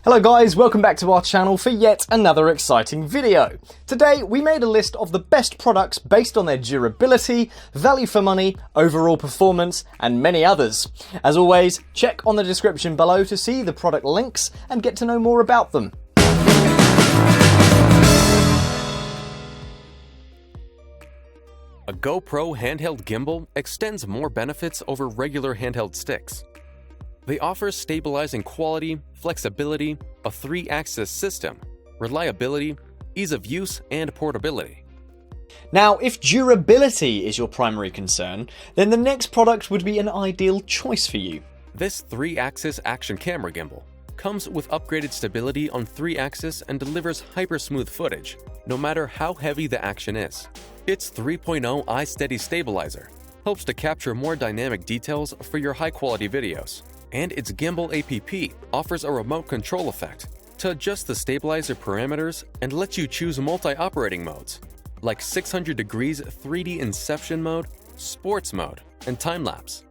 Hello guys, welcome back to our channel for yet another exciting video. Today we made a list of the best products based on their durability, value for money, overall performance and many others. As always, check on the description below to see the product links and get to know more about them. A GoPro handheld gimbal extends more benefits over regular handheld sticks. They offer stabilizing quality, flexibility, a 3-axis system, reliability, ease of use, and portability. Now, if durability is your primary concern, then the next product would be an ideal choice for you. This 3-axis action camera gimbal comes with upgraded stability on 3-axis and delivers hyper-smooth footage, no matter how heavy the action is. Its 3.0 iSteady stabilizer helps to capture more dynamic details for your high-quality videos. And its Gimbal app offers a remote control effect to adjust the stabilizer parameters and lets you choose multi-operating modes, like 600 degrees 3D Inception mode, Sports mode, and time-lapse.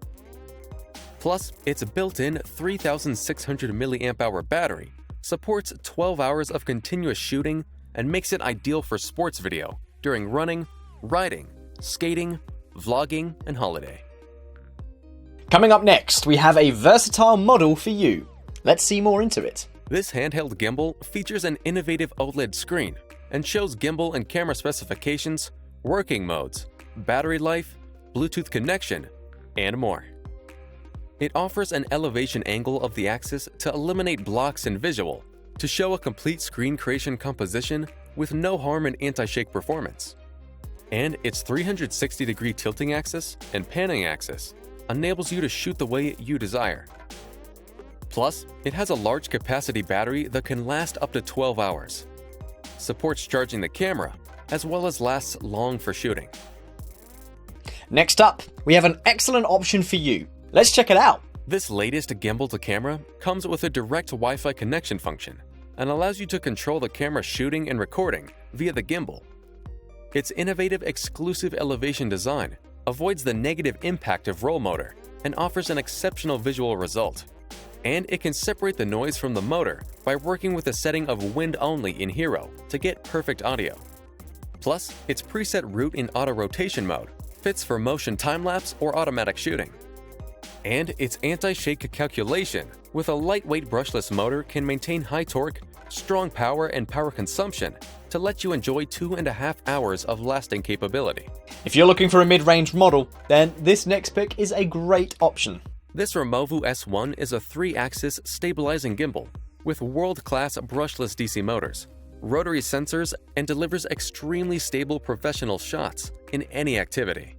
Plus, its built-in 3600 mAh battery supports 12 hours of continuous shooting and makes it ideal for sports video during running, riding, skating, vlogging, and holiday. Coming up next, we have a versatile model for you. Let's see more into it. This handheld gimbal features an innovative OLED screen and shows gimbal and camera specifications, working modes, battery life, Bluetooth connection, and more. It offers an elevation angle of the axis to eliminate blocks in visual to show a complete screen creation composition with no harm in anti-shake performance. And its 360-degree tilting axis and panning axis enables you to shoot the way you desire. Plus, it has a large capacity battery that can last up to 12 hours, supports charging the camera, as well as lasts long for shooting. Next up, we have an excellent option for you. Let's check it out. This latest gimbal to camera comes with a direct Wi-Fi connection function and allows you to control the camera shooting and recording via the gimbal. Its innovative exclusive elevation design avoids the negative impact of roll motor and offers an exceptional visual result. And it can separate the noise from the motor by working with a setting of wind only in Hero to get perfect audio. Plus, its preset route in auto rotation mode fits for motion time-lapse or automatic shooting. And its anti-shake calculation with a lightweight brushless motor can maintain high torque, strong power, and power consumption to let you enjoy 2.5 hours of lasting capability. If you're looking for a mid-range model, then this next pick is a great option. This REMOVU S1 is a 3-axis stabilizing gimbal with world-class brushless DC motors, rotary sensors, and delivers extremely stable professional shots in any activity.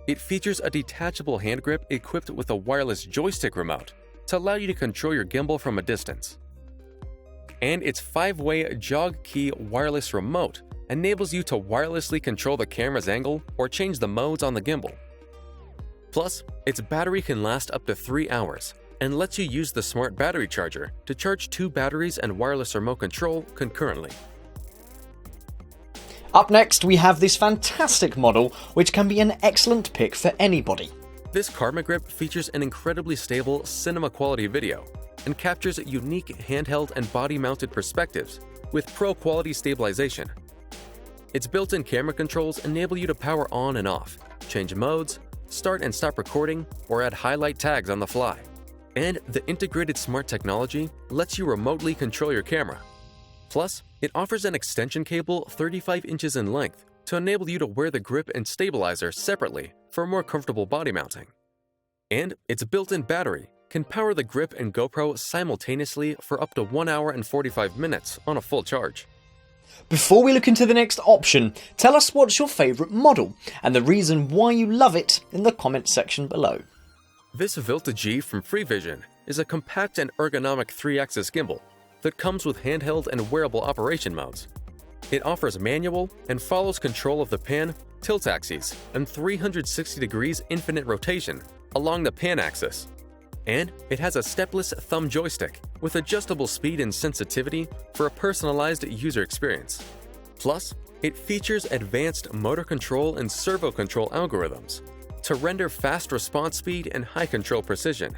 It features a detachable hand grip equipped with a wireless joystick remote to allow you to control your gimbal from a distance. And its 5-way jog key wireless remote enables you to wirelessly control the camera's angle or change the modes on the gimbal. Plus, its battery can last up to 3 hours and lets you use the smart battery charger to charge 2 batteries and wireless remote control concurrently. Up next, we have this fantastic model, which can be an excellent pick for anybody. This Karma Grip features an incredibly stable cinema-quality video and captures unique handheld and body-mounted perspectives with pro-quality stabilization. Its built-in camera controls enable you to power on and off, change modes, start and stop recording, or add highlight tags on the fly. And the integrated smart technology lets you remotely control your camera. Plus, it offers an extension cable 35 inches in length to enable you to wear the grip and stabilizer separately for more comfortable body mounting. And its built-in battery can power the grip and GoPro simultaneously for up to 1 hour and 45 minutes on a full charge. Before we look into the next option, tell us what's your favourite model and the reason why you love it in the comments section below. This VILTA G from Freevision is a compact and ergonomic 3-axis gimbal that comes with handheld and wearable operation modes. It offers manual and follows control of the pan, tilt axes, and 360 degrees infinite rotation along the pan axis. And it has a stepless thumb joystick with adjustable speed and sensitivity for a personalized user experience. Plus, it features advanced motor control and servo control algorithms to render fast response speed and high control precision.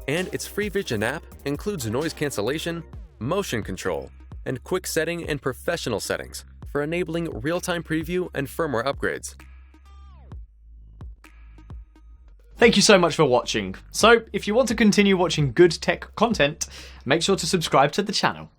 And its Freevision app includes noise cancellation, motion control, and quick setting and professional settings for enabling real-time preview and firmware upgrades. Thank you so much for watching. So, if you want to continue watching good tech content, make sure to subscribe to the channel.